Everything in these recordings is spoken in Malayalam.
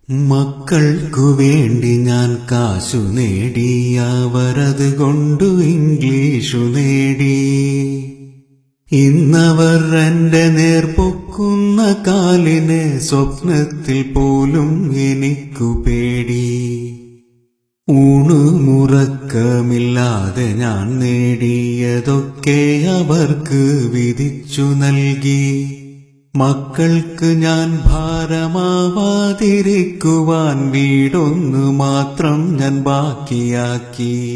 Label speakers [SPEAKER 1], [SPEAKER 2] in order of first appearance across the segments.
[SPEAKER 1] മക്കൾക്കു വേണ്ടി ഞാൻ കാശു നേടി, അവരത് കൊണ്ടു ഇംഗ്ലീഷു നേടി. ഇന്നവർ എന്റെ നേർപൊക്കുന്ന കാലിന് സ്വപ്നത്തിൽ പോലും എനിക്കു പേടി. ഊണുമുറക്കമില്ലാതെ ഞാൻ നേടിയതൊക്കെ അവർക്ക് വിധിച്ചു നൽകി. മക്കൾക്ക് ഞാൻ ഭാരമാവാതിരിക്കുവാൻ വീടൊന്നു മാത്രം ഞാൻ ബാക്കിയാക്കി.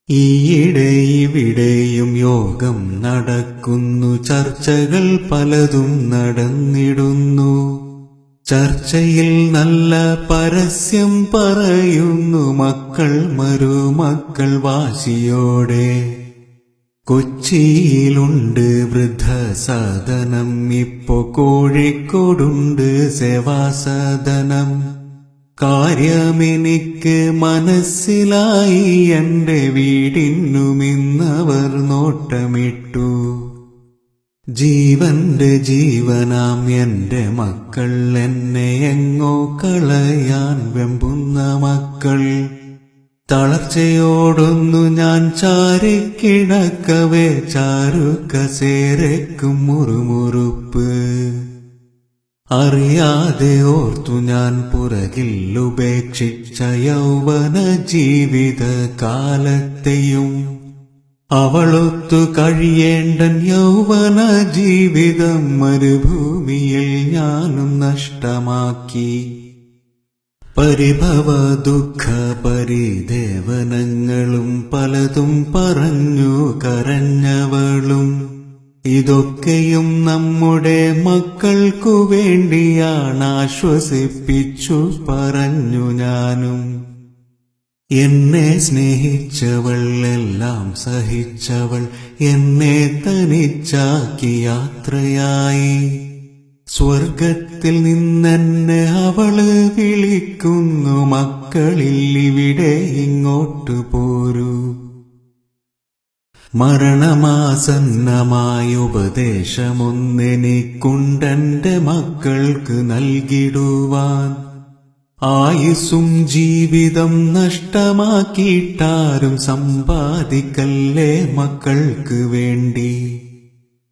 [SPEAKER 1] ഈയിടെ ഇവിടെയും യോഗം നടക്കുന്നു, ചർച്ചകൾ പലതും നടന്നിടുന്നു. ചർച്ചയിൽ നല്ല പരസ്യം പറയുന്നു മക്കൾ മരുമക്കൾ വാശിയോടെ. കൊച്ചിയിലുണ്ട് വൃദ്ധസദനം, ഇപ്പോ കോഴിക്കോടുണ്ട് സേവാസദനം. കാര്യമെനിക്ക് മനസ്സിലായി, എന്റെ വീടിനുമിന്നവർ നോട്ടമിട്ടു. ജീവന്റെ ജീവനാം എന്റെ മക്കൾ, എന്നെ എങ്ങോ കളയാൻ വെമ്പുന്ന മക്കൾ. തളർച്ചയോടൊന്നു ഞാൻ ചാരിക്കിടക്കവേ ചാരുകസേരയ്ക്കും മുറുമുറുപ്പ്. അറിയാതെ ഓർത്തു ഞാൻ പുറകിൽ ഉപേക്ഷിച്ച യൗവന ജീവിത കാലത്തെയും. അവളൊത്തു കഴിയേണ്ടൻ യൗവന ജീവിതം മരുഭൂമിയിൽ ഞാനും നഷ്ടമാക്കി. പരിഭവ ദുഃഖ പരിദേവനങ്ങളും പലതും പറഞ്ഞു കരഞ്ഞവളും. ഇതൊക്കെയും നമ്മുടെ മക്കൾക്കു വേണ്ടിയാണ്, ആശ്വസിപ്പിച്ചു പറഞ്ഞു ഞാനും. എന്നെ സ്നേഹിച്ചവൾ, എല്ലാം സഹിച്ചവൾ, എന്നെ തനിച്ചാക്കി യാത്രയായി. സ്വർഗത്തിൽ നിന്നെന്നെ അവള് വിളിക്കുന്നു, മക്കളിൽ ഇവിടെ ഇങ്ങോട്ടു പോരൂ. മരണമാസന്നമായ ഉപദേശമൊന്നെനിക്കുണ്ടെന്റെ മക്കൾക്ക് നൽകിടുവാൻ. ആയുസ്സും ജീവിതം നഷ്ടമാക്കിയിട്ടാരും സമ്പാദിക്കല്ലേ മക്കൾക്ക് വേണ്ടി.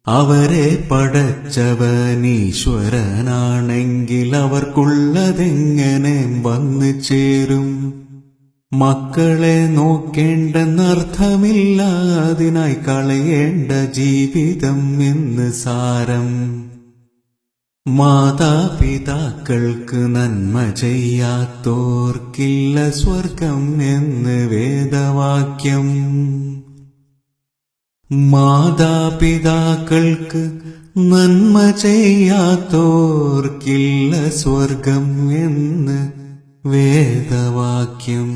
[SPEAKER 1] അവരെ പടച്ചവനീശ്വരനാണെങ്കിൽ അവർക്കുള്ളതെങ്ങനെ വന്നു ചേരും. മക്കളെ നോക്കേണ്ടെന്നർത്ഥമില്ല, അതിനായി കളയേണ്ട ജീവിതം എന്ന് സാരം. മാതാപിതാക്കൾക്ക് നന്മ ചെയ്യാത്തോർക്കില്ല സ്വർഗം എന്ന് വേദവാക്യം. മാതാപിതാക്കൾക്ക് നന്മ ചെയ്യാത്തോർക്കില്ല സ്വർഗം എന്ന് വേദവാക്യം.